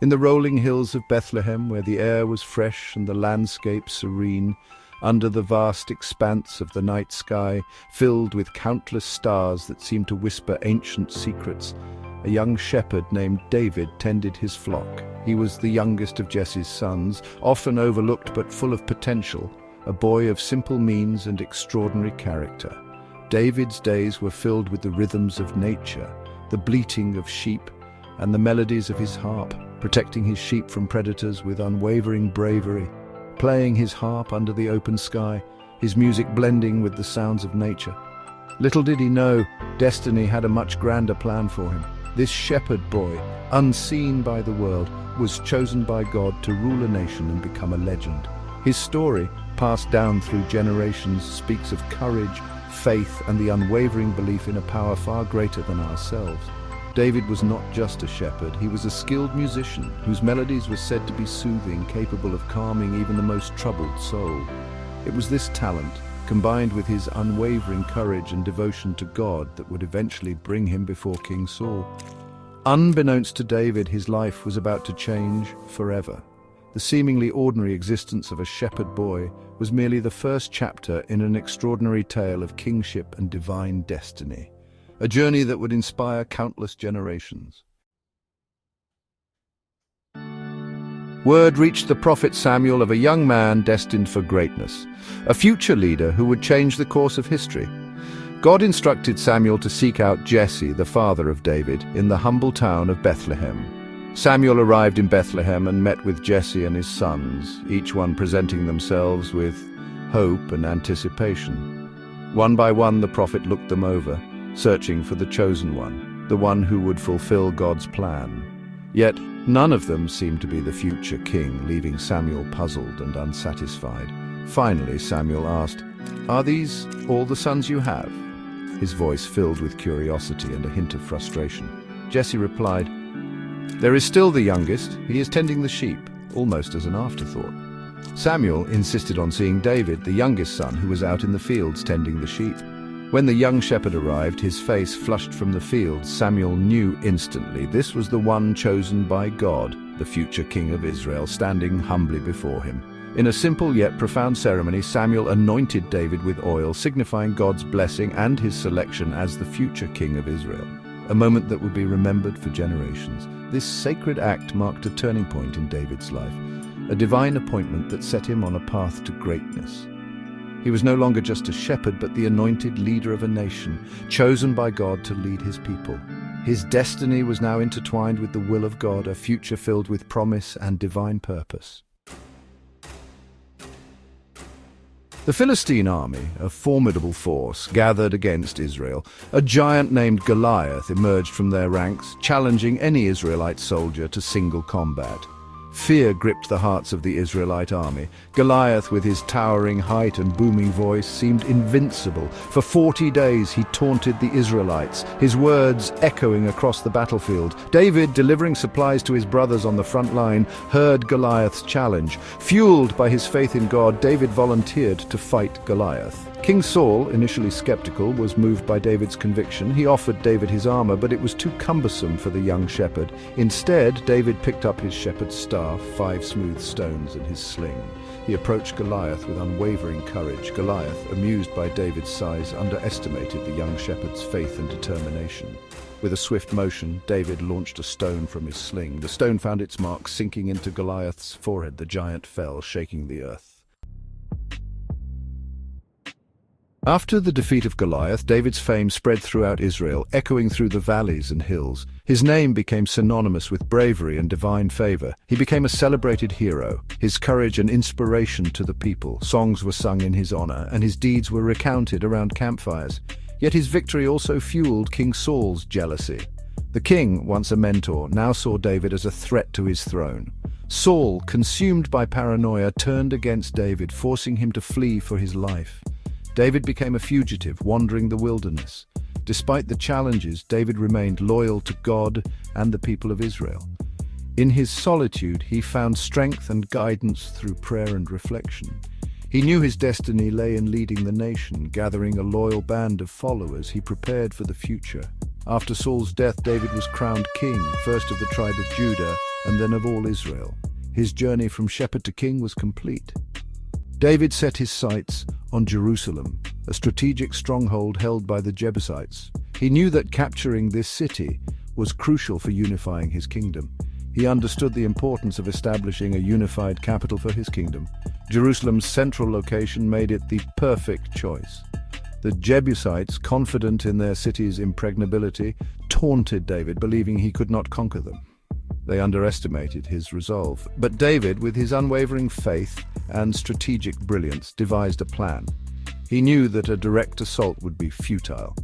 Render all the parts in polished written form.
In the rolling hills of Bethlehem, where the air was fresh and the landscape serene, under the vast expanse of the night sky, filled with countless stars that seemed to whisper ancient secrets, a young shepherd named David tended his flock. He was the youngest of Jesse's sons, often overlooked but full of potential, a boy of simple means and extraordinary character. David's days were filled with the rhythms of nature, the bleating of sheep, and the melodies of his harp, protecting his sheep from predators with unwavering bravery, playing his harp under the open sky, his music blending with the sounds of nature. Little did he know, destiny had a much grander plan for him. This shepherd boy, unseen by the world, was chosen by God to rule a nation and become a legend. His story, passed down through generations, speaks of courage, faith, and the unwavering belief in a power far greater than ourselves. David was not just a shepherd, he was a skilled musician whose melodies were said to be soothing, capable of calming even the most troubled soul. It was this talent, combined with his unwavering courage and devotion to God, that would eventually bring him before King Saul. Unbeknownst to David, his life was about to change forever. The seemingly ordinary existence of a shepherd boy was merely the first chapter in an extraordinary tale of kingship and divine destiny, a journey that would inspire countless generations. Word reached the prophet Samuel of a young man destined for greatness, a future leader who would change the course of history. God instructed Samuel to seek out Jesse, the father of David, in the humble town of Bethlehem. Samuel arrived in Bethlehem and met with Jesse and his sons, each one presenting themselves with hope and anticipation. One by one, the prophet looked them over, searching for the chosen one, the one who would fulfill God's plan. Yet none of them seemed to be the future king, leaving Samuel puzzled and unsatisfied. Finally, Samuel asked, "Are these all the sons you have?" His voice filled with curiosity and a hint of frustration. Jesse replied, "There is still the youngest. He is tending the sheep," almost as an afterthought. Samuel insisted on seeing David, the youngest son, who was out in the fields tending the sheep. When the young shepherd arrived, his face flushed from the fields, Samuel knew instantly this was the one chosen by God, the future king of Israel, standing humbly before him. In a simple yet profound ceremony, Samuel anointed David with oil, signifying God's blessing and his selection as the future king of Israel, a moment that would be remembered for generations. This sacred act marked a turning point in David's life, a divine appointment that set him on a path to greatness. He was no longer just a shepherd, but the anointed leader of a nation, chosen by God to lead his people. His destiny was now intertwined with the will of God, a future filled with promise and divine purpose. The Philistine army, a formidable force, gathered against Israel. A giant named Goliath emerged from their ranks, challenging any Israelite soldier to single combat. Fear gripped the hearts of the Israelite army. Goliath, with his towering height and booming voice, seemed invincible. For 40 days he taunted the Israelites, his words echoing across the battlefield. David, delivering supplies to his brothers on the front line, heard Goliath's challenge. Fueled by his faith in God, David volunteered to fight Goliath. King Saul, initially skeptical, was moved by David's conviction. He offered David his armor, but it was too cumbersome for the young shepherd. Instead, David picked up his shepherd's staff, 5 smooth stones, and his sling. He approached Goliath with unwavering courage. Goliath, amused by David's size, underestimated the young shepherd's faith and determination. With a swift motion, David launched a stone from his sling. The stone found its mark, sinking into Goliath's forehead. The giant fell, shaking the earth. After the defeat of Goliath, David's fame spread throughout Israel, echoing through the valleys and hills. His name became synonymous with bravery and divine favor. He became a celebrated hero, his courage an inspiration to the people. Songs were sung in his honor, and his deeds were recounted around campfires. Yet his victory also fueled King Saul's jealousy. The king, once a mentor, now saw David as a threat to his throne. Saul, consumed by paranoia, turned against David, forcing him to flee for his life. David became a fugitive, wandering the wilderness. Despite the challenges, David remained loyal to God and the people of Israel. In his solitude, he found strength and guidance through prayer and reflection. He knew his destiny lay in leading the nation. Gathering a loyal band of followers, he prepared for the future. After Saul's death, David was crowned king, first of the tribe of Judah and then of all Israel. His journey from shepherd to king was complete. David set his sights on Jerusalem, a strategic stronghold held by the Jebusites. He knew that capturing this city was crucial for unifying his kingdom. He understood the importance of establishing a unified capital for his kingdom. Jerusalem's central location made it the perfect choice. The Jebusites, confident in their city's impregnability, taunted David, believing he could not conquer them. They underestimated his resolve. But David, with his unwavering faith and strategic brilliance, devised a plan. He knew that a direct assault would be futile.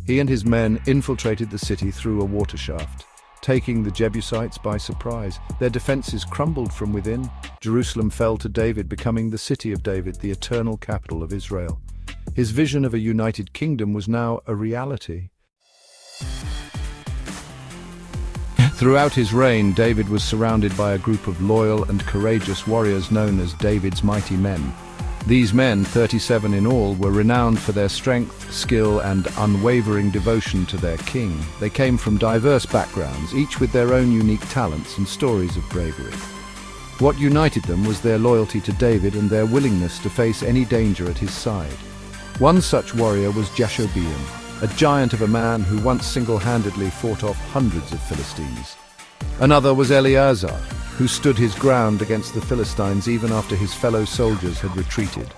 He and his men infiltrated the city through a water shaft, taking the Jebusites by surprise. Their defenses crumbled from within. Jerusalem fell to David, becoming the city of David, the eternal capital of Israel. His vision of a united kingdom was now a reality. Throughout his reign, David was surrounded by a group of loyal and courageous warriors known as David's mighty men. These men, 37 in all, were renowned for their strength, skill, and unwavering devotion to their king. They came from diverse backgrounds, each with their own unique talents and stories of bravery. What united them was their loyalty to David and their willingness to face any danger at his side. One such warrior was Jashobeam, a giant of a man who once single-handedly fought off hundreds of Philistines. Another was Eleazar, who stood his ground against the Philistines even after his fellow soldiers had retreated.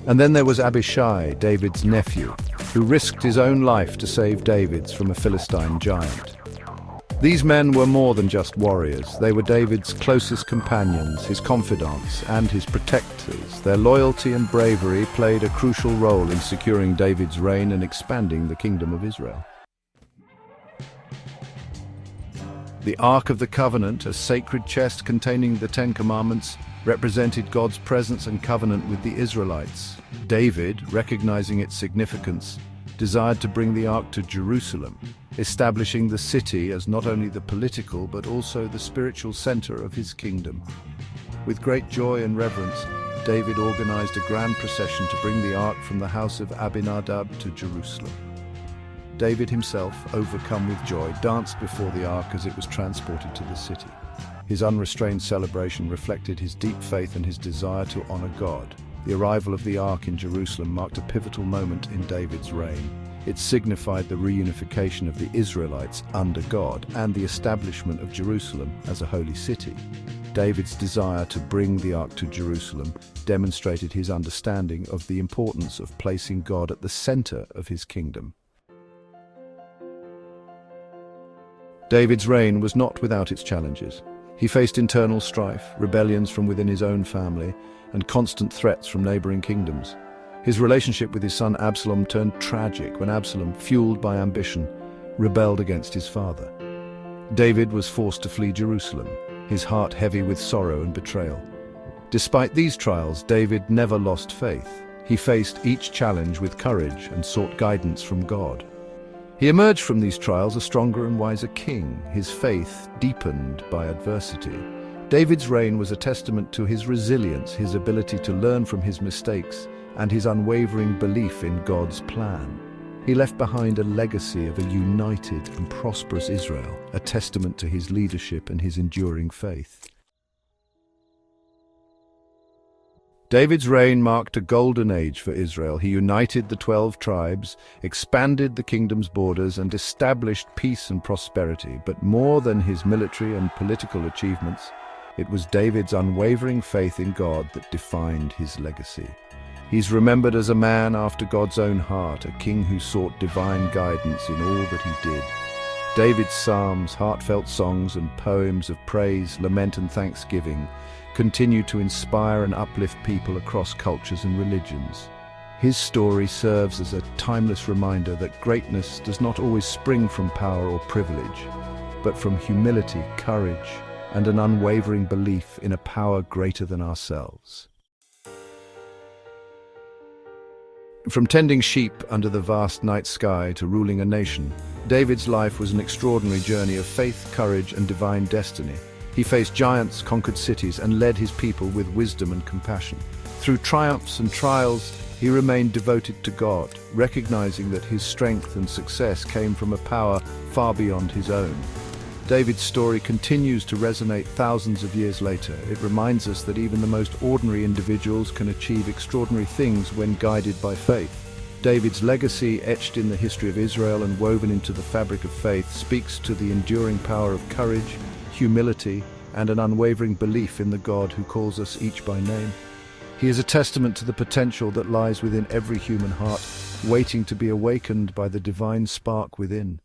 And then there was Abishai, David's nephew, who risked his own life to save David's from a Philistine giant. These men were more than just warriors. They were David's closest companions, his confidants, and his protectors. Their loyalty and bravery played a crucial role in securing David's reign and expanding the kingdom of Israel. The Ark of the Covenant, a sacred chest containing the Ten Commandments, represented God's presence and covenant with the Israelites. David, recognizing its significance, desired to bring the Ark to Jerusalem, establishing the city as not only the political but also the spiritual center of his kingdom. With great joy and reverence, David organized a grand procession to bring the Ark from the house of Abinadab to Jerusalem. David himself, overcome with joy, danced before the Ark as it was transported to the city. His unrestrained celebration reflected his deep faith and his desire to honor God. The arrival of the Ark in Jerusalem marked a pivotal moment in David's reign. It signified the reunification of the Israelites under God and the establishment of Jerusalem as a holy city. David's desire to bring the Ark to Jerusalem demonstrated his understanding of the importance of placing God at the center of his kingdom. David's reign was not without its challenges. He faced internal strife, rebellions from within his own family, and constant threats from neighboring kingdoms. His relationship with his son Absalom turned tragic when Absalom, fueled by ambition, rebelled against his father. David was forced to flee Jerusalem, his heart heavy with sorrow and betrayal. Despite these trials, David never lost faith. He faced each challenge with courage and sought guidance from God. He emerged from these trials a stronger and wiser king, his faith deepened by adversity. David's reign was a testament to his resilience, his ability to learn from his mistakes, and his unwavering belief in God's plan. He left behind a legacy of a united and prosperous Israel, a testament to his leadership and his enduring faith. David's reign marked a golden age for Israel. He united the 12 tribes, expanded the kingdom's borders, and established peace and prosperity. But more than his military and political achievements, it was David's unwavering faith in God that defined his legacy. He's remembered as a man after God's own heart, a king who sought divine guidance in all that he did. David's psalms, heartfelt songs, and poems of praise, lament, and thanksgiving continue to inspire and uplift people across cultures and religions. His story serves as a timeless reminder that greatness does not always spring from power or privilege, but from humility, courage, and an unwavering belief in a power greater than ourselves. From tending sheep under the vast night sky to ruling a nation, David's life was an extraordinary journey of faith, courage, and divine destiny. He faced giants, conquered cities, and led his people with wisdom and compassion. Through triumphs and trials, He remained devoted to God, recognizing that his strength and success came from a power far beyond his own. David's story continues to resonate thousands of years later. It reminds us that even the most ordinary individuals can achieve extraordinary things when guided by faith. David's legacy, etched in the history of Israel and woven into the fabric of faith, speaks to the enduring power of courage, humility, and an unwavering belief in the God who calls us each by name. He is a testament to the potential that lies within every human heart, waiting to be awakened by the divine spark within.